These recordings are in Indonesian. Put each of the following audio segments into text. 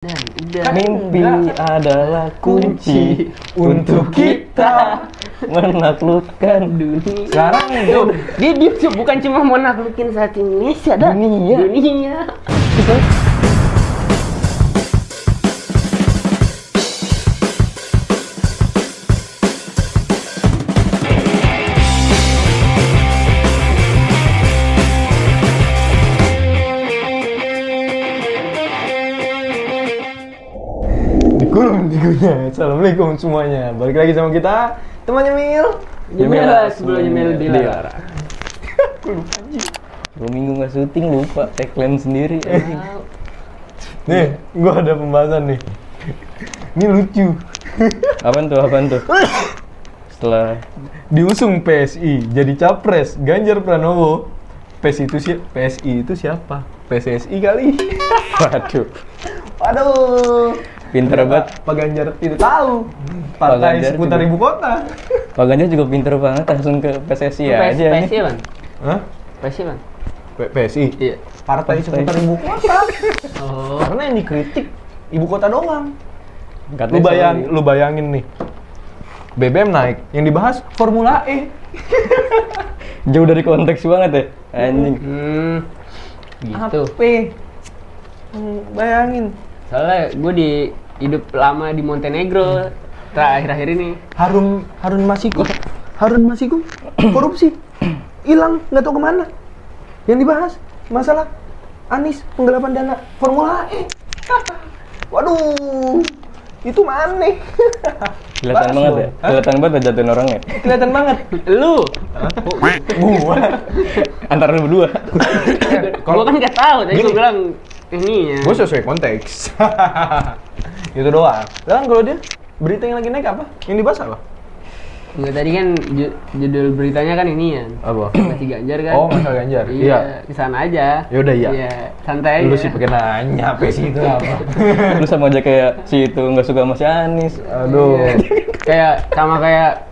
Dan Mimpi adalah kunci untuk kita menaklukkan dunia. sekarang dia bukan cuma mau naklukin satu Indonesia, dunia. Dikurung digunya. Assalamualaikum semuanya. Balik lagi sama kita, temannya Mil. Jemila sebelum Jemil Dilarang. Aku lupa anjing. 2 minggu nggak syuting lupa tagline sendiri. Nih, gua ada pembahasan nih. Ini lucu. Apaan tuh? Setelah Diusung PSI jadi capres Ganjar Pranowo. PSI itu siapa? PSSI kali. Waduh. pinter banget. Pak Ganjar tidak tahu. Partai Ganjar seputar juga. ibu kota. Pak Ganjar juga pinter banget langsung ke PSSI aja nih. PSI Bang. Hah? PSI Bang. PSI? Iya. Partai seputar ibu kota. Oh. Karena yang dikritik ibu kota doang. Katanya Lu bayangin nih. BBM naik, yang dibahas Formula E. jauh dari konteks banget ya. Anjing. Gitu. Apa? Bayangin. Soalnya gue hidup lama di Montenegro terakhir-akhir ini. Harun Masiku korupsi. Hilang, nggak tahu kemana. Yang dibahas masalah Anies penggelapan dana Formula E. Waduh. Itu mana? Kelihatan banget ya. Kelihatan banget jatuhin orangnya. Kelihatan banget. Lu, Gua. Antara lu berdua. gue kan nggak tahu. Tadi gue bilang ini ya. Gue sesuai konteks. Itu doang. Sekarang kalau dia berita yang lagi naik apa? Yang dibahas apa? Nggak, tadi kan judul beritanya kan ini ya. Apa? Masih Ganjar kan? Oh, masalah Ganjar. Iya. Kesana aja. Yaudah, iya. Iya. Santai aja. Lu sih pakai nanya PSI itu apa? Lu sama aja kayak si itu nggak suka sama si Anies. Aduh. Iya. kayak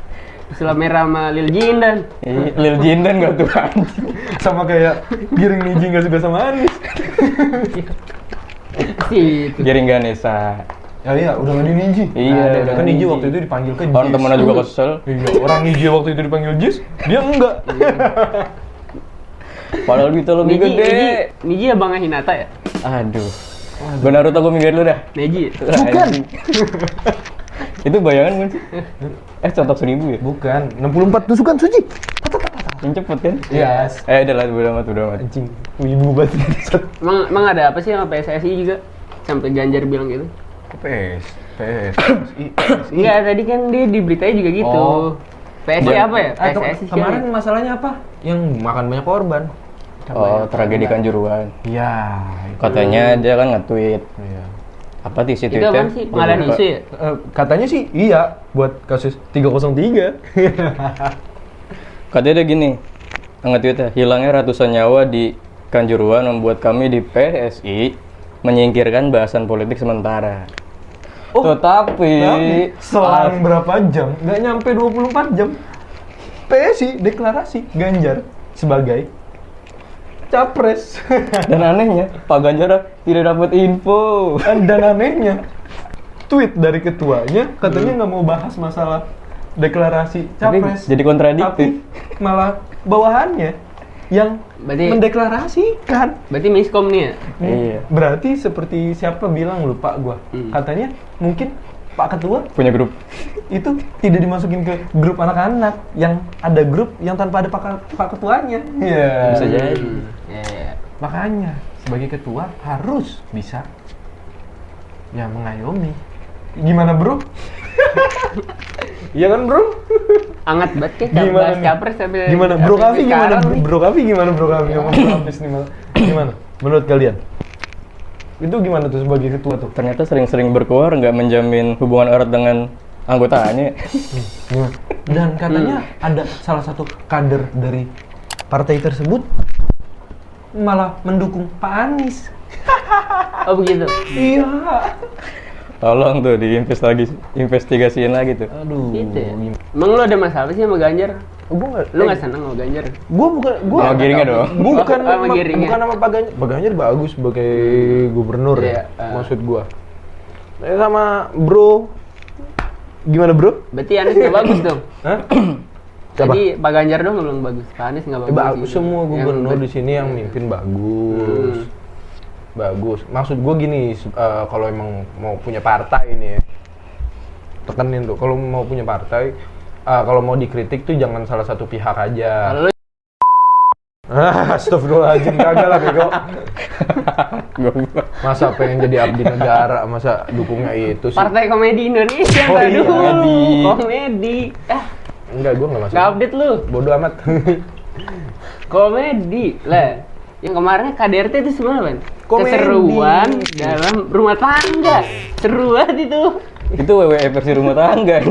Islam Merah sama Lil Jindan. Lil Jindan nggak tuh anjing. Sama kayak Giring Niji nggak suka sama Anies. Gitu. Giring Ganesa. Ya iya, udah nggak di Niji. Iya, udah Kan nggak Niji Niji. waktu itu dipanggil ke JIS. Orang temennya juga kesel. Iya, orang Niji waktu itu dipanggil JIS, dia enggak. Padahal duitnya lebih gede. Niji abangnya Hinata ya? Aduh. Gue Naruto gue minggir dulu dah. Neji. Bukan. Itu bayangan kan sih? Contoh 1000 ya? Bukan, 64 tusukan suci. Yang cepet kan? Yes. Udah lah, udah amat. Anjing, wibu banget. Emang ada apa sih sama PSSI juga? Sampai Ganjar bilang gitu? PSI. Enggak, tadi kan dia di beritanya juga gitu. Oh. PSI apa ya? PSSI siapa? Kemarin masalahnya apa? Yang makan banyak korban. Oh, tragedi Kanjuruhan. Iya. Katanya dia kan nge-tweet. Iya. Apa di situ Itu apaan sih? Pengalihan isu ya? Katanya sih iya buat kasus 303. Katanya dia gini, nge-tweetnya, hilangnya ratusan nyawa di Kanjuruhan membuat kami di PSI menyingkirkan bahasan politik sementara. Oh, Tetapi selang berapa jam? Nggak nyampe 24 jam. PSI deklarasi Ganjar sebagai capres. dan anehnya Pak Ganjar tidak dapat info. Dan anehnya tweet dari ketuanya katanya nggak mau bahas masalah deklarasi capres. Jadi kontradiktif. Tapi malah bawahannya yang Berarti- mendeklarasikan. Berarti miskom nih ya? Iya. Berarti seperti siapa bilang lupa gua. Katanya mungkin Pak Ketua Punya grup. itu tidak dimasukin ke grup anak-anak, yang ada grup yang tanpa ada Pak Ketuanya. Iya. Bisa jadi. Iya. Makanya sebagai ketua harus bisa ya mengayomi. Gimana, Bro? Iya kan, Bro? Anget banget ya Gimana bahas nih? capres sampai Gimana, Bro sampai Kavi? Gimana, sekarang nih. Bro Kavi? Gimana, Bro Kavi? Ngomong Bro Hafiz nih, gimana? Menurut kalian? Itu gimana tuh sebagai ketua tuh? Ternyata sering-sering berkuar nggak menjamin hubungan erat dengan anggotanya. Gimana? Dan katanya ada salah satu kader dari partai tersebut malah mendukung Pak Anies. Oh begitu? Iya. Tolong tuh investigasiin lagi tuh. Aduh. Gitu ya? Emang lu ada masalah sih sama Ganjar? Lu nggak seneng sama Ganjar? Gua Sama Giringnya dong. Bukan Sama Giringnya. bukan sama Pak Ganjar. Pak Ganjar bagus sebagai gubernur Iya, ya. Maksud gua. Sama bro. Gimana bro? Berarti Anies nggak bagus dong. Hah? Jadi Pak Ganjar dong belum bagus. Pak Anies nggak bagus. Bagus sih. semua gubernur Yang di sini yang mimpin bagus. Bagus. Maksud gue gini, kalau emang mau punya partai ini ya, tekenin tuh. Kalau mau punya partai, kalau mau dikritik tuh jangan salah satu pihak aja. Kalau lu Astagfirullahaladzim, kagak lah bego. Masa pengen jadi abdi negara, masa dukungnya itu sih? Partai Komedi Indonesia Oh nggak iya, dulu. Komedi. Enggak, gue nggak masuk. Nggak update lu. Bodoh amat. Komedi lah. Yang kemarin KDRT itu sebenarnya kan Komedi. keseruan dalam rumah tangga. Seru banget itu. Itu WWE versi rumah tangga.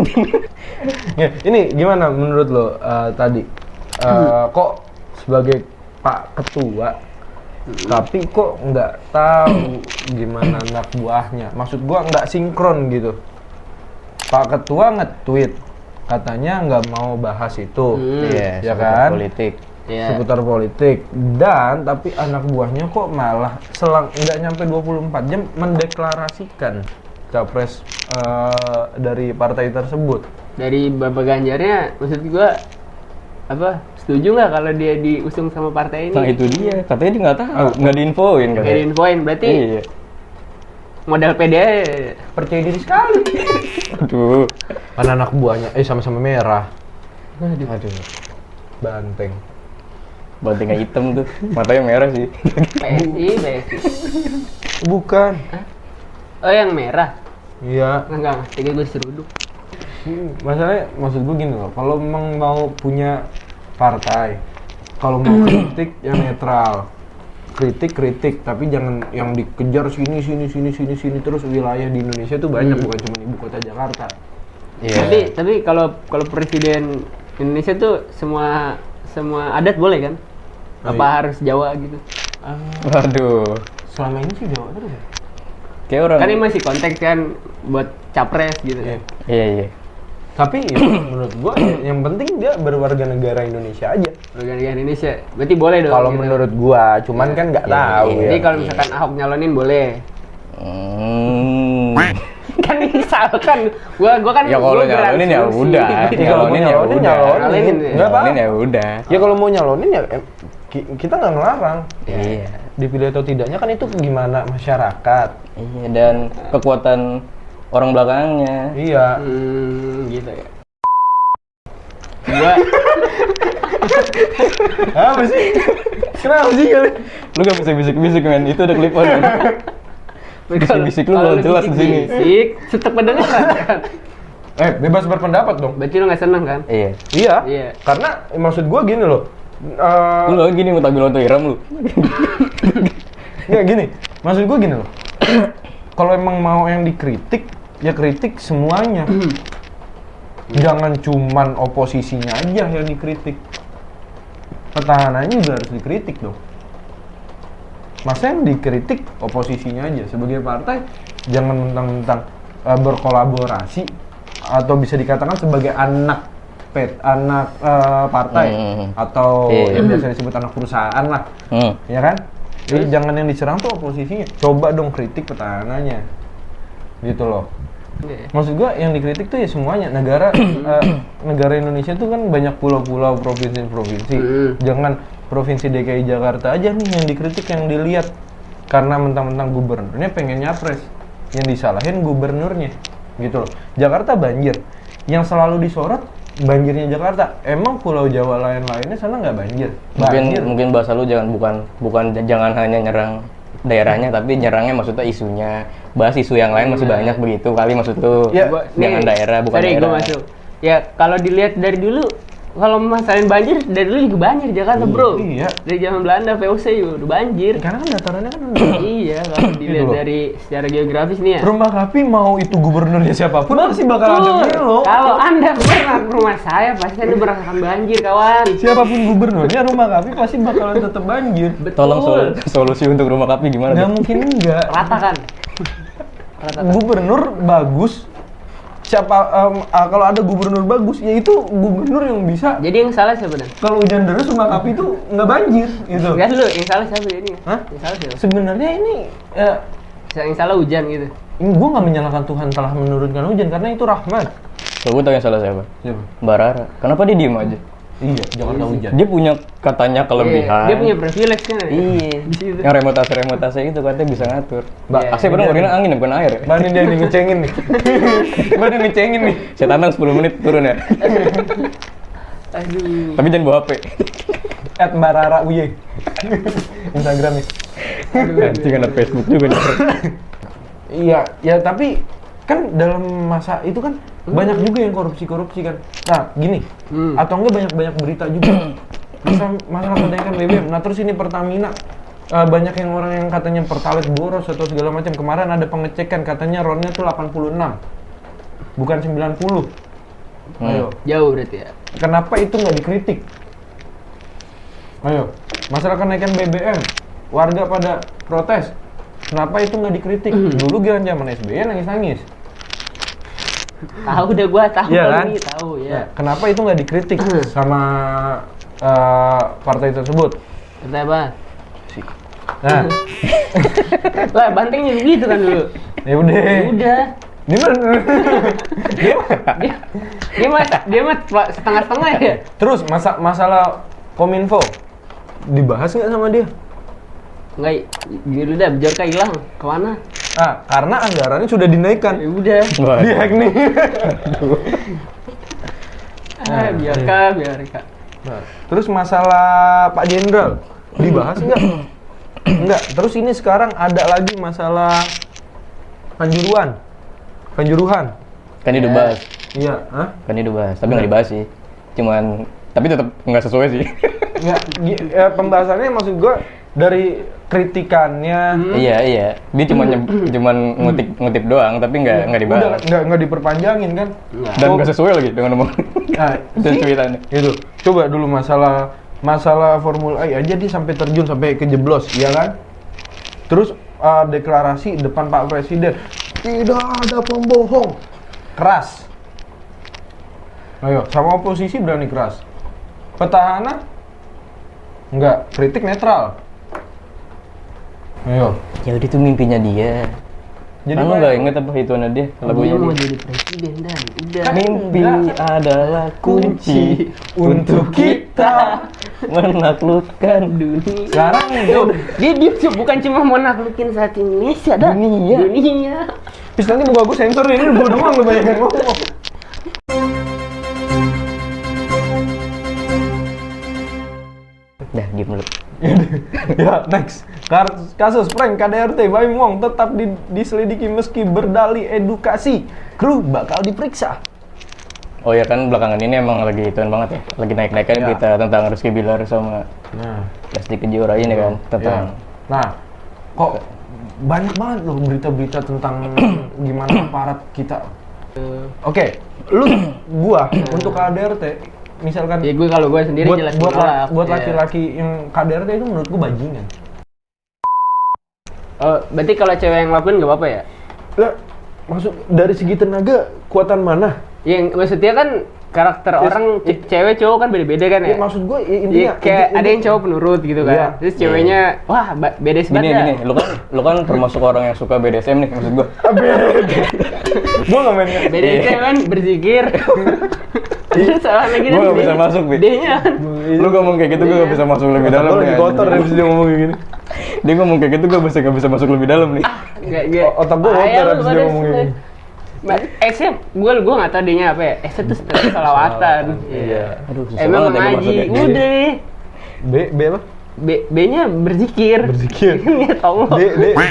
Ya, ini gimana menurut lo tadi? Kok sebagai Pak Ketua, tapi kok nggak tahu gimana anak buahnya? Maksud gua nggak sinkron gitu. Pak Ketua nge-tweet katanya nggak mau bahas itu, Iya, ya seputar kan? politik. Iya. Seputar politik. Dan tapi anak buahnya kok malah selang nggak nyampe 24 jam mendeklarasikan capres dari partai tersebut. Dari Bapak Ganjarnya, maksud gua apa? Setuju nggak kalau dia diusung sama partai ini? Nah itu dia, katanya dia nggak tahu, nggak diinfoin Kayak katanya. diinfoin, berarti Iya. modal PDA Percaya diri sekali. Aduh. Kan anak buahnya sama-sama merah. Aduh. Banteng. Bantingnya hitam tuh, matanya merah sih. PSI. Bukan. Oh yang merah? Iya. Enggak, tiga gue seruduk. Masalahnya, maksud gue gini loh. Kalau memang mau punya partai, kalau mau kritik yang netral, kritik, tapi jangan yang dikejar sini terus. Wilayah di Indonesia tuh banyak, bukan cuma ibu kota Jakarta. Iya. Tapi kalau presiden Indonesia tuh semua adat boleh kan? Oh, Apa iya. harus Jawa gitu? Waduh. Selama ini sih Jawa terus ya. Kayak orang. Kan ini masih konteks kan buat capres gitu Iya. kan. Iya. Tapi ya, menurut gua yang penting dia berwarga negara Indonesia aja. Warga negara Indonesia. Berarti boleh dong. Kalau gitu. menurut gua, cuman kan nggak Iya, tahu iya. ya. Jadi kalau misalkan Ahok nyalonin boleh. Kan misalkan gua kan Ya kalau gua nyalonin ya berasumsi. udah. Iya, Nyalonin ya nyalonin, udah. nyalonin. Nggak apa-apa. Nyalonin ya udah. Ya kalau mau nyalonin ya kita nggak ngelarang. Iya. Dipilih atau tidaknya kan itu gimana masyarakat. Iya, dan kekuatan orang belakangnya. Iya. Gitu ya. Gua Apa sih? Kenapa sih kali? Lu gak bisa bisik-bisik men, itu ada klip on. Bisik-bisik lu kalau belum jelas di sini. bisik, tetep pendengar kan. Bebas berpendapat dong. Berarti lu nggak seneng kan? Iya. Iya. Iya. Karena maksud gua gini loh. Lu lagi gini mau tampil untuk Iram lu. Nggak gini. Maksud gua gini loh. Kalau emang mau yang dikritik, ya kritik semuanya. Jangan cuman oposisinya aja yang dikritik. Petahananya juga harus dikritik dong. Masa yang dikritik oposisinya aja? Sebagai partai, jangan mentang-mentang berkolaborasi atau bisa dikatakan sebagai anak partai atau Iya. yang biasa disebut anak perusahaan lah, ya kan? Jadi jangan yang diserang tuh oposisinya. Coba dong kritik petahananya, gitu loh. Iya. Maksud gua yang dikritik tuh ya semuanya. Negara negara Indonesia tuh kan banyak pulau-pulau, provinsi-provinsi. Jangan provinsi DKI Jakarta aja nih yang dikritik, yang dilihat. Karena mentang-mentang gubernurnya pengen nyapres, yang disalahin gubernurnya, gitu loh. Jakarta banjir, yang selalu disorot banjirnya Jakarta. Emang pulau Jawa lain-lainnya sana nggak banjir? Banjir. Mungkin bahasa lu bukan jangan hanya nyerang daerahnya, tapi nyerangnya maksudnya isunya. Bahas isu yang lain masih banyak begitu kali maksud lu. Ya, Jangan daerah, bukan sorry, daerah. gua masuk. Ya kalau dilihat dari dulu, kalau masalahin banjir dari dulu juga banjir Jakarta bro. Iya. Dari zaman Belanda VOC juga udah banjir. Karena kan datarannya kan Iya kalau dilihat loh. dari secara geografis nih ya. rumah kapi mau itu gubernurnya siapapun pasti bakal ada Betul. melo. Kalau anda pernah ke rumah saya pasti anda merasakan banjir kawan. Siapapun gubernurnya, rumah kapi pasti bakalan tetap banjir. Tolong solusi untuk rumah kapi gimana? Nggak Dok? mungkin enggak. Rata kan? Rata kan? Gubernur bagus. Kalau ada gubernur bagus, ya itu gubernur yang bisa. Jadi yang salah siapa dan? Kalau hujan deras rumah kapi itu nggak banjir gitu. Enggak dulu, yang salah siapa ini? Hah? Yang salah siapa? Sebenarnya ini Yang salah hujan gitu. Gue nggak menyalahkan Tuhan telah menurunkan hujan karena itu rahmat. Kalau gue tahu yang salah siapa? Siapa? Mbak Rara. Kenapa dia diem aja? Iya, Jakarta hujan. Dia punya katanya kelebihan. Dia punya privilege kan. Iya. Di situ. Yang remotase itu katanya bisa ngatur. Mbak, AC padahal ngorinin angin bukan air ya. Mbak ini dia nih ngecengin nih. Mbak dia ngecengin nih. Saya tantang 10 menit turun ya. Aduh. Tapi jangan bawa HP. Mbak Rara Uye. Instagramnya. Anjing ada Facebook juga nih. Iya, ya tapi kan dalam masa itu kan banyak juga yang korupsi kan. Nah, gini. Atau enggak banyak berita juga. Masalah kenaikan BBM. Nah, terus ini Pertamina banyak yang orang yang katanya Pertalite boros atau segala macam. Kemarin ada pengecekan katanya RON-nya tuh 86. Bukan 90. Ayo. Jauh berarti ya. Kenapa itu nggak dikritik? Ayo, masalah kenaikan BBM, warga pada protes. Kenapa itu nggak dikritik? Dulu zaman SBY nangis-nangis. Tahu udah gua tahu Iya kan? ini tahu ya. Nah, kenapa itu nggak dikritik sama partai tersebut? Kata apa? Nah, Lah bantingnya begitu kan dulu. ya udah. Ya udah. Dia mah setengah-setengah ya. Terus masalah Kominfo dibahas nggak sama dia? Enggak, gini dah, Bjorka hilang. Kemana? Karena anggarannya sudah dinaikkan. Ya udah. Dihack nih. Bjorka. Nah, terus masalah Pak Jenderal dibahas nggak? Enggak. Terus ini sekarang ada lagi masalah Kanjuruhan. Kan dia udah bahas. Iya, Kan dia udah bahas, tapi nggak dibahas sih. Tapi tetap nggak sesuai sih. Nggak, pembahasannya maksud gua dari kritikannya. Iya. Dia cuman ngutip doang, tapi nggak dibahas. Udah nggak diperpanjangin kan? Dan nggak sesuai lagi dengan omong. Dan cuitannya. Itu. Coba dulu masalah Formula E aja dia sampai terjun sampai kejeblos, iya kan? Terus deklarasi depan Pak Presiden, tidak ada pembohong, keras. Ayo, sama oposisi berani keras. Petahana enggak, kritik netral. Ayo. Ya udah itu mimpinya dia. Jadi Kamu nggak inget apa hituannya dia? Lagunya Dia mau dia. jadi presiden dan udah. Mimpi adalah kunci untuk kita menaklukkan dunia. Sekarang Dia bukan cuma mau naklukin saat Indonesia dah. Dunia. Bis nanti muka gue sensor ini gue doang lu banyak yang ngomong. Dah, diem dulu. Ya, next. Kasus prank KDRT Baim Wong tetap diselidiki meski berdalih edukasi. Kru bakal diperiksa. Oh ya kan belakangan ini emang lagi ituan banget ya. Lagi naik-naiknya Ya. berita tentang Rizky Bilar sama Lesti Kejora ini kan. Tentang Nah, kok banyak banget loh berita-berita tentang gimana aparat kita. Oke, gua untuk KDRT misalkan Ya kalau gue sendiri jelas menolak. buat laki-laki yang KDRT itu menurut gua bajingan. Berarti kalau cewek yang lakuin nggak apa-apa ya? Lah, maksud dari segi tenaga kuatan mana? Yang maksudnya kan karakter orang cewek cowok kan beda-beda kan ya? Ya maksud gua intinya kayak ada yang cowok penurut gitu kan. Iya. Terus ceweknya wah beda banget. gini, lu kan termasuk orang yang suka BDSM nih maksud gua. Gua nggak main. BDSM kan berzikir. Terus salah lagi Gua nggak bisa masuk, Bi. D-nya kan. Lu ngomong kayak gitu gua nggak bisa masuk lebih dalam Gua nih. lagi kotor anjing. habis dia ngomong kayak gini. Dia ngomong kayak gitu gua nggak bisa masuk lebih dalam nih. Enggak. Otak gua kotor habis dia ngomong kayak gini. Gue nggak tahu dia apa ya. Itu salawatan. Iya. Aduh, susah Emang banget ya gua mengaji. masuknya. Udah deh. B apa? B-nya berzikir. Niat Allah.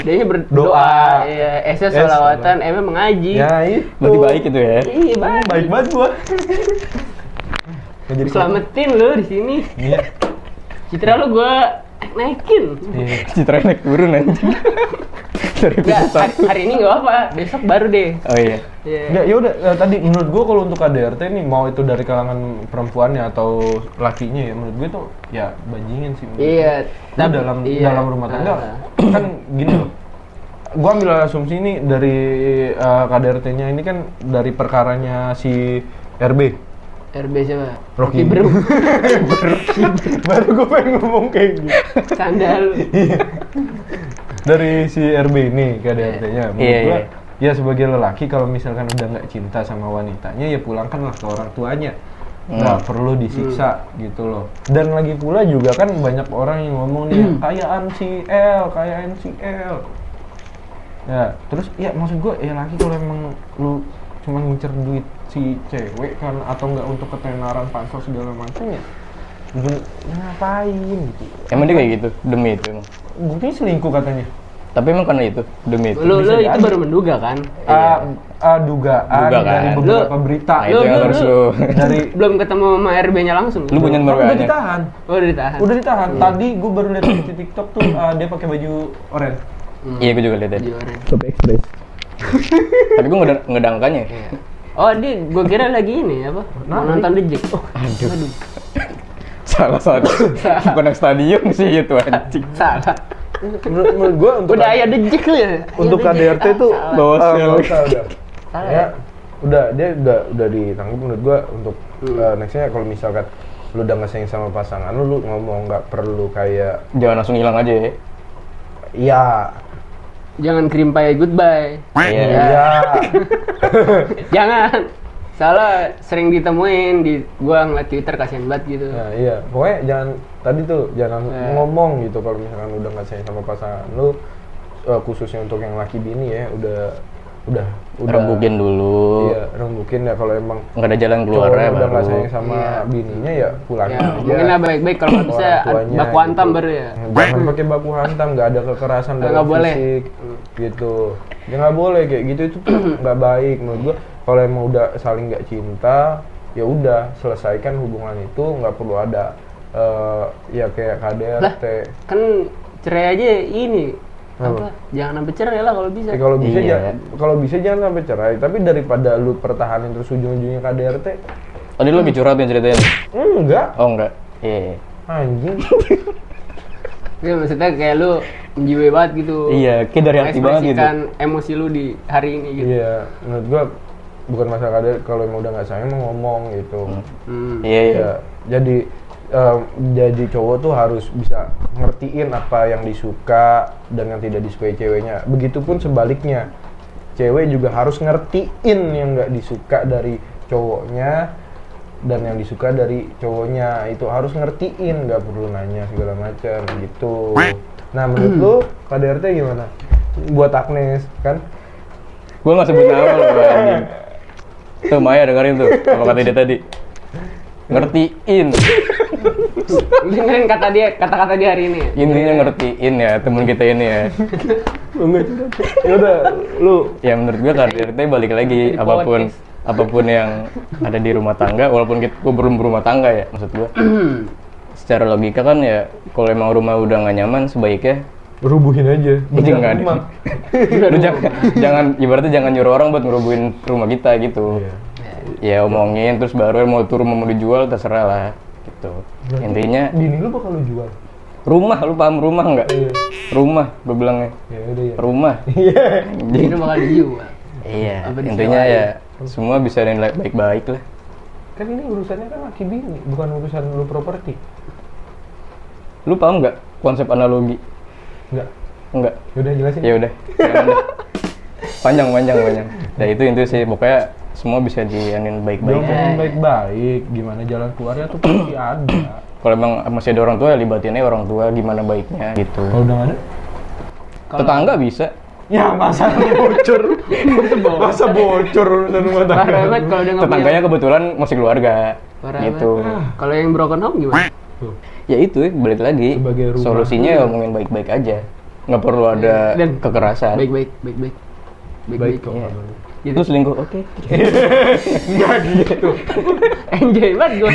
D-nya berdoa. Doa. Iya, S-nya salawatan, M-nya mengaji. Ya itu. Berarti baik itu ya. Iya, Baik banget gua. Jadi Selamatin lo di sini. Iya. Citra lo gua naikin. Citra naik turun anjing. Dari Enggak, episode 1. hari ini nggak apa, besok baru deh. Oh iya. Iya. Enggak, ya udah tadi menurut gua kalau untuk KDRT nih mau itu dari kalangan perempuannya atau lakinya ya menurut gua tuh ya bajingan sih. Iya, Tapi dalam rumah tangga kan gini loh. Gua ambil asumsi ini dari KDRT-nya ini kan dari perkaranya si RB. RB siapa? Rocky Bro. Baru gue pengen ngomong kayak gitu. Sandal. dari si RB ini KDRT-nya. Menurut Iya, gua, iya. ya sebagai lelaki kalau misalkan udah nggak cinta sama wanitanya ya pulangkanlah ke orang tuanya. Nggak perlu disiksa gitu loh. Dan lagi pula juga kan banyak orang yang ngomong nih kayaan si L. Ya, terus ya maksud gue ya laki kalau emang lu cuma ngincer duit si cewek kan atau nggak untuk ketenaran pansos segala macam ya ngapain gitu. Emang dia kayak gitu demi itu emang. Buktinya selingkuh katanya. Tapi emang karena itu demi itu. Lu Bisa itu jadi. baru menduga kan? Dugaan. Dugaan dari beberapa berita. Nah, itu yang harus lu. Dari Belum ketemu sama RB-nya langsung. Lu punya nomor udah WA-nya? ditahan. Oh, udah ditahan. Udah ditahan. Tadi gue baru lihat di TikTok tuh dia pakai baju oranye. Iya, gue juga lihat tadi. Juara. Kopi Express. Tapi gue ngedangkannya. Oh, dia gua kira lagi ini apa? Mau nonton The Jack. Oh, aduh. Salah. Bukan yang stadion sih itu anjing. Salah. Menurut gue untuk Udah ayah The Jack lu ya? untuk Ayah The Jack. KDRT tuh Salah. bawa nggak sel. usah, udah. Salah Ya, ya? dia udah ditangkap menurut gua untuk nextnya kalau misalkan lu udah nggak sayang sama pasangan lu ngomong nggak perlu kayak Jangan langsung hilang aja ya. iya Jangan kirim pay goodbye. iya Jangan. Salah sering ditemuin di gua ngeliat Twitter kasihan banget gitu. nah, iya pokoknya jangan tadi tuh jangan ngomong gitu kalau misalkan udah nggak sayang sama pasangan lu khususnya untuk yang laki bini ya udah Rembukin dulu. iya rembukin ya kalau emang Nggak ada jalan keluar cowoknya ya udah nggak baru. sayang sama bininya ya pulangin Ya, aja. mungkin lah baik-baik kalau nggak bisa Orang tuanya baku hantam gitu. baru ya. Jangan pakai baku hantam, nggak ada kekerasan Nggak dalam boleh. fisik gitu. Ya nggak boleh kayak gitu itu tuh nggak baik menurut gua. Kalau emang udah saling nggak cinta, ya udah selesaikan hubungan itu nggak perlu ada ya kayak KDRT. Kan cerai aja ini apa? Jangan sampai cerai lah kalau bisa. Kalau bisa Iya. kalau bisa jangan sampai cerai. Tapi daripada lu pertahanin terus ujung-ujungnya KDRT, Tadi lu lagi curhat yang ceritain. enggak Oh enggak. Iya. anjing. Ya, maksudnya kayak lu menjiwai banget gitu. Iya, kayak dari hati banget gitu. Mengekspresikan emosi lu di hari ini gitu. Iya, menurut gua bukan masalah KDRT kalau emang udah nggak sayang mau ngomong gitu. Iya, iya. Ya, jadi cowok tuh harus bisa ngertiin apa yang disuka dan yang tidak disukai ceweknya. Begitupun sebaliknya, cewek juga harus ngertiin yang nggak disuka dari cowoknya dan yang disuka dari cowoknya. Itu harus ngertiin, nggak perlu nanya segala macam gitu. Nah, menurut lu KDRT gimana? Buat Agnes kan? Gue nggak sebut nama loh, anjing. Tuh Maya dengerin tuh, apa kata dia tadi. Ngertiin. Dengerin kata-kata dia hari ini. Intinya ngertiin ya temen kita ini ya. Ya udah, lu Ya menurut gue KDRT balik lagi Di apapun yang ada di rumah tangga, walaupun gue belum berumah tangga ya, maksud gue. Secara logika kan ya, kalau emang rumah udah nggak nyaman, sebaiknya rubuhin aja. jangan lu jangan ibaratnya jangan nyuruh orang buat ngerubuhin rumah kita gitu. Ya omongin terus baru mau tuh rumah mau dijual terserah lah gitu. Intinya Bini lu bakal lu jual. rumah, lu paham rumah nggak? Rumah gue bilangnya. Ya udah ya. Rumah. Jadi itu bakal dijual. Iya, Apa intinya disewain? ya semua bisa dinilai baik-baik lah. Kan ini urusannya kan laki bini, bukan urusan lu properti. Lu paham nggak konsep analogi? Enggak. Enggak. Yaudah jelasin. Ya udah. Jangan deh. Panjang. Nah itu sih pokoknya semua bisa dianin baik-baik. Jangan baik-baik, gimana jalan keluarnya tuh pasti ada. Kalau emang masih ada orang tua ya libatin aja orang tua gimana baiknya gitu. Kalau udah nggak ada? Tetangga bisa. Ya masa bocor. Masa bocor urusan rumah Parah tangga. banget kalau udah nggak Tetangganya kebetulan masih keluarga. Parah Gitu. Kalau yang broken home gimana? Tuh. Ya itu balik lagi. Sebagai rumah. Solusinya ya ngomongin baik-baik aja. Nggak perlu ada Dan kekerasan. Baik-baik. Baik kok. Iya. kabarnya. Itu selingkuh, oke. Enggak gitu. Enjoy banget gue.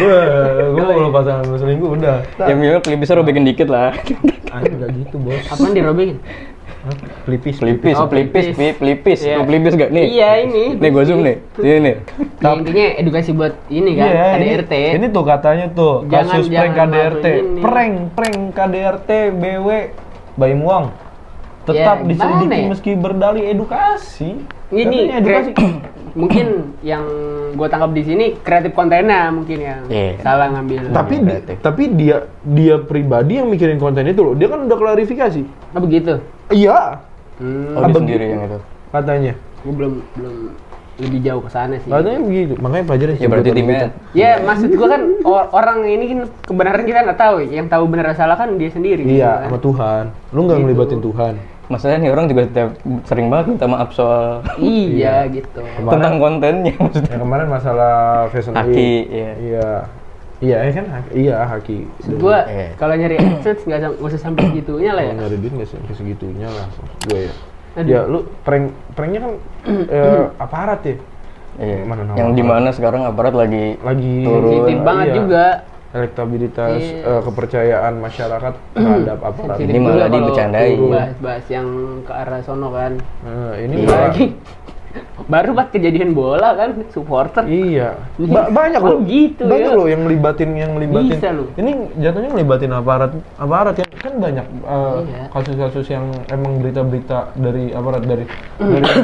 Gua kalau pasangan lu selingkuh udah. Ya minimal klipsnya robekin dikit lah. Enggak gitu, Bos. Apaan dirobekin? Hah? Pelipis. Pelipis, Oh, pelipis. pelipis. Iya. Lu pelipis gak? Nih. Iya, ini. Nih gua zoom nih. Ini nih. Ya, intinya edukasi buat ini kan, Iya, KDRT. Ini tuh katanya tuh Jangan- kasus prank jangan KDRT. ngelakuin ini. Prank KDRT BW Baim Wang. Tetap Ya, diselidiki gimana ya? meski berdalih edukasi. Ini Katanya edukasi. mungkin yang gue tangkap di sini kreatif kontennya mungkin yang Iya. salah ngambil. Tapi dia pribadi yang mikirin konten itu loh. Dia kan udah klarifikasi. Oh begitu. Iya, Oh, dia Abang sendiri gitu. yang itu. katanya. Gue belum lebih jauh ke sana sih. Katanya begitu. Makanya pelajarin Ya berarti timnya Ya maksud gua kan orang ini kan kebenaran kita nggak tahu. Yang tahu benar salah kan dia sendiri. Iya, gitu sama kan. Tuhan. Lu nggak Gitu. ngelibatin Tuhan. masalahnya nih orang juga sering banget minta maaf soal Iya gitu. tentang kontennya maksudnya. Yang kemarin masalah fashion Haki, week. iya. Iya kan iya Haki. Maksud gua Iya. kalau nyari AdSense nggak usah sampai segitunya lah ya. Kalau nyari duit nggak sampai segitunya lah maksud gue ya. Aduh. Ya lu pranknya kan aparat ya. Iya. Mana nama Yang aparat? dimana sekarang aparat lagi Lagi turun. Sensitif banget iya. juga. Elektabilitas Iya. kepercayaan masyarakat terhadap aparat. Sensitif Ini malah juga kalau dibercandain. Bahas yang ke arah sono kan. Nah, ini Iya. malah- Lagi baru pas kejadian bola kan supporter. Iya. Banyak Oh, loh. gitu banyak ya. loh yang ngelibatin Bisa loh. Ini jatuhnya ngelibatin aparat ya. Kan banyak Iya. kasus-kasus yang emang berita-berita dari aparat dari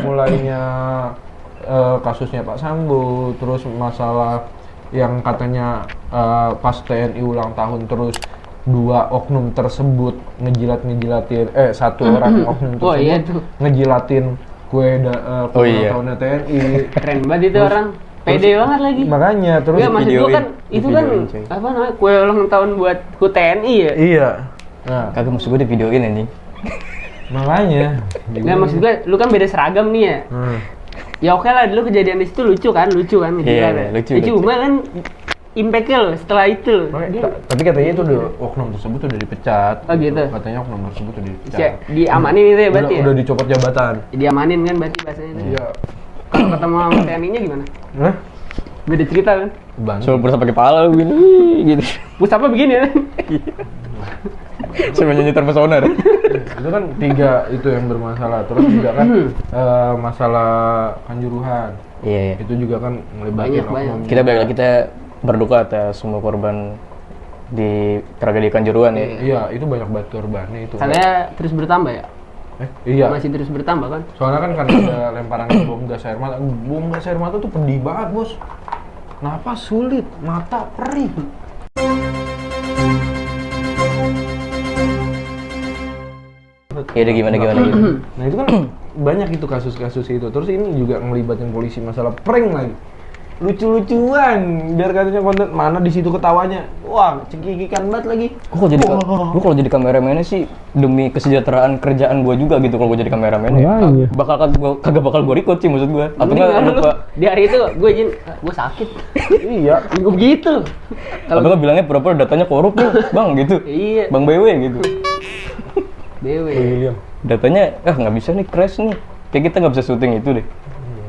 mulainya kasusnya Pak Sambo, terus masalah yang katanya pas TNI ulang tahun terus dua oknum tersebut ngejilatin satu orang oknum Oh, tersebut iya tuh. ngejilatin kue Oh, ulang iya. tahunnya TNI. Keren banget itu orang. Pede banget lagi. Makanya terus Ya maksud gua kan itu kan videoin, coy. apa namanya kue ulang tahun buat TNI ya. iya. Nah, Kagak maksud gue di videoin anjing. makanya. Nggak maksud gua lu kan beda seragam nih ya. Hmm. Ya oke lah dulu kejadian di situ lucu kan Iya, gila kan. lucu. Cuma kan impact-nya loh setelah itu loh. Makanya, tapi katanya itu udah oknum tersebut udah dipecat. Oh, gitu. Katanya oknum tersebut udah dipecat. Ya, diamanin itu ya berarti Udah ya. dicopot jabatan. Diamanin kan berarti bahasanya. itu. Iya. Kalau ketemu sama TNI-nya gimana? Nah, Beda cerita kan. bantu. Suruh berusaha pakai pala lu gini gitu. Pusapa begini ya. Saya nyanyi terpesona deh. Itu kan tiga itu yang bermasalah. Terus juga kan masalah Kanjuruhan. Iya. Itu juga kan melibatkan Banyak. oknum. Kita balik lagi kita berduka atas semua korban di tragedi Kanjuruhan ya. Iya, itu banyak banget korbannya itu. Katanya terus bertambah ya. Iya. Masih terus bertambah kan. Soalnya kan karena ada lemparan bom gas air mata. Bom gas air mata tuh pedih banget, Bos. Napas sulit, mata perih. Ya udah gimana gitu. Nah itu kan banyak itu kasus-kasus itu. Terus ini juga ngelibatin polisi masalah prank lagi. Lucu-lucuan, biar katanya konten mana di situ ketawanya. Wah, cekikikan banget lagi. Gue kalau jadi kameramennya sih demi kesejahteraan kerjaan gue juga gitu kalau gue jadi kameramen ya. Kagak bakal gue record sih maksud gue. Atau Mending enggak lu, lupa. di hari itu gue izin, gue sakit. Iya. Gue begitu. Atau enggak bilangnya pura-pura datanya korup nih, Bang gitu. Iya. Bang BW gitu. Dewe. William. Datanya nggak bisa nih crash nih. Kayak kita nggak bisa syuting itu deh.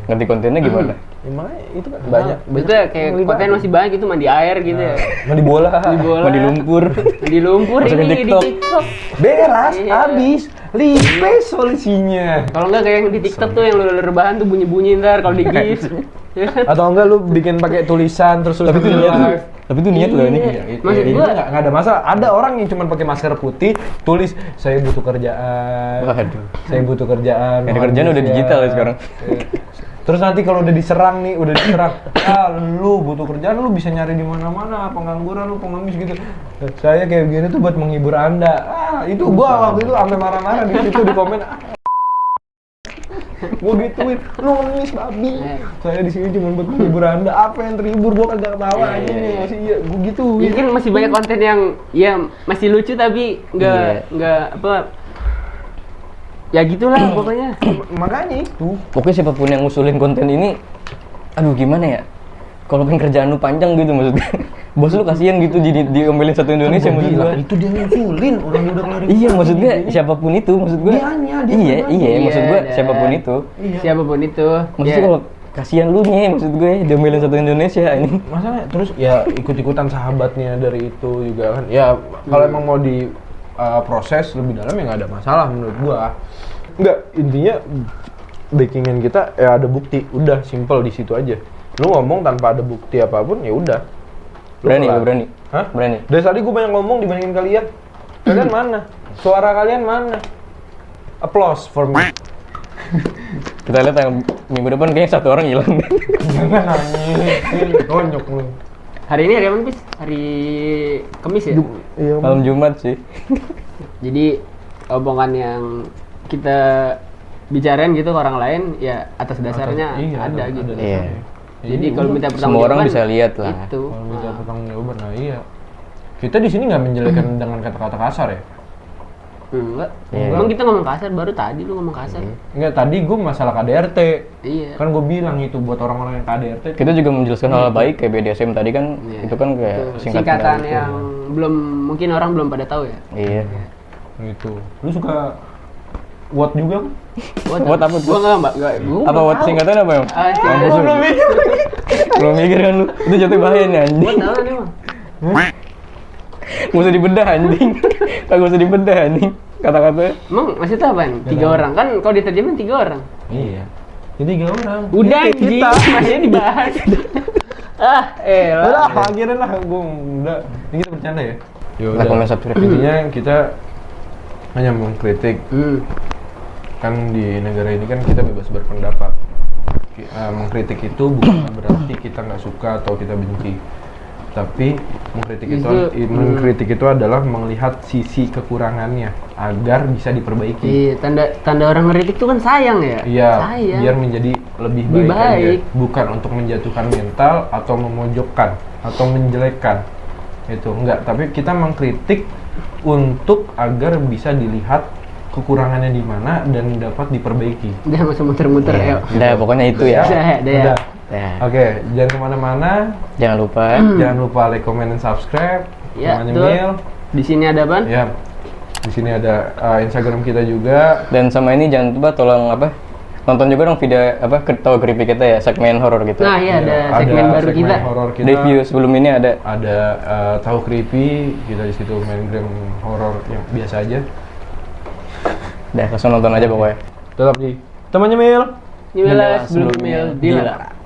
Ganti kontennya gimana? Ya, makanya itu kan banyak. Itu ya kayak ngelibatin. konten masih banyak itu mandi air gitu ya. Mandi bola. Mandi bola. Mandi lumpur. Mandi lumpur Masukin ini di TikTok. TikTok. Beres, Iya. habis. Lipe solusinya. Kalau enggak kayak yang di TikTok tuh yang lu rebahan tuh bunyi-bunyi ntar kalau di GIF. Ya kan? Atau enggak lu bikin pakai tulisan terus Tapi itu niat loh. Tapi itu niat loh ini. Iya. Maksud Itu gua- nggak ada masalah. Ada orang yang cuma pakai masker putih, tulis saya butuh kerjaan. Waduh. Saya butuh kerjaan. Yang mohon kerjaan udah bisa. digital ya sekarang. Terus nanti kalau udah diserang nih, lu butuh kerjaan, lu bisa nyari di mana-mana, pengangguran, lu pengemis gitu. Saya kayak begini tuh buat menghibur Anda. Itu gua waktu itu sampai marah-marah di situ di komen. Gua gituin, lu ngemis babi. Saya di sini cuma buat menghibur Anda. Apa yang terhibur? Gua kagak ketawa aja nih. Masih iya, gua gituin. Mungkin masih banyak konten yang ya masih lucu tapi Iya. nggak apa ya gitulah pokoknya. Makanya itu. Pokoknya siapapun yang ngusulin konten ini, aduh gimana ya? Kalau pengen kerjaan lu panjang gitu maksudnya. Bos lu kasihan gitu diomelin satu Indonesia maksud gua. Itu dia ngusulin, orang udah klarifikasi. Iya maksud gue siapapun itu maksud gue. Dianya, dia Iya pribadi. iya maksud gue Iya, siapapun dan- itu. Iya. Siapapun itu. Maksudnya ya. kalau kasihan lu nih maksud gue diomelin satu Indonesia ini. Masalah terus ya ikut-ikutan sahabatnya dari itu juga kan. Ya kalau emang mau di proses lebih dalam ya nggak ada masalah menurut gua. Enggak, intinya backingan kita ya ada bukti, udah simple di situ aja. Lu ngomong tanpa ada bukti apapun ya udah. Lu Berani kelar. gak berani? Hah? Berani. Dari tadi gua banyak ngomong dibandingin kalian. Kalian mana? Suara kalian mana? Applause for me. Kita lihat yang minggu depan kayaknya satu orang hilang. Jangan nangis. Tonyok lu. Hari ini hari apa Pis? Hari Kamis ya? Iya. Malam Jumat sih. Jadi omongan yang kita bicarain gitu ke orang lain ya atas dasarnya Iya, ada gitu. Iya. Jadi kalau minta Semua orang pertanggungjawaban, bisa lihat lah. Itu. Kalau minta pertanggungjawaban, nah iya. Kita di sini nggak menjelekkan dengan kata-kata kasar ya. Enggak. Iya. Emang kita ngomong kasar baru tadi lu ngomong kasar. Enggak, tadi gue masalah KDRT. Iya. Kan gue bilang itu buat orang-orang yang KDRT. Kita juga menjelaskan hal baik kayak BDSM tadi kan, Iya. itu kan kayak Itu dari singkatan itu. yang belum mungkin orang belum pada tahu ya. Iya. Gitu. Lu suka what juga kan? What apa tuh? Gua enggak, Mbak. Gua Apa what singkatan apa ya? Ah, Mampus lu. Belum mikir kan lu. Itu jatuh bahaya nih Gua anjing. tahu nih, Bang. Nggak usah dibedah anjing. Kagak usah dibedah anjing. Kata-kata. Emang maksudnya apa nih? 3 orang kan kalau diterjemahin 3 orang. Iya. Jadi 3 orang. Udah Ini anjing, masih dibahas. Udah, akhirnya lah gue udah. Ini kita bercanda ya. Like, comment, subscribe. Intinya kita hanya mengkritik. Kan di negara ini kan kita bebas berpendapat. Mengkritik itu bukan berarti kita nggak suka atau kita benci. Tapi mengkritik itu adalah melihat sisi kekurangannya agar bisa diperbaiki. Iya, tanda orang ngeritik tuh kan sayang ya. Iya, Sayang. biar menjadi lebih Lebih baik aja. baik. Bukan untuk menjatuhkan mental atau memojokkan atau menjelekkan. Itu enggak, tapi kita mengkritik untuk agar bisa dilihat kekurangannya di mana dan dapat diperbaiki. Udah nggak usah muter-muter Iya. ya. Udah pokoknya itu ya. Udah ya. Ya. Oke, jangan kemana-mana. Jangan lupa. Jangan lupa like, comment, dan subscribe. Ya, Namanya betul. Mil. Di sini ada ban? Ya. Di sini ada Instagram kita juga. Dan sama ini jangan lupa tolong apa? Nonton juga dong video apa ketawa creepy kita ya, segmen horor kita. Nah, iya ada segmen baru kita. horor kita. Review sebelum ini ada. Ada tahu creepy, kita di situ main game horor yang biasa aja. Udah langsung nonton aja pokoknya. Tetap di temannya Mil. Inilah sebelum Mil dilarang.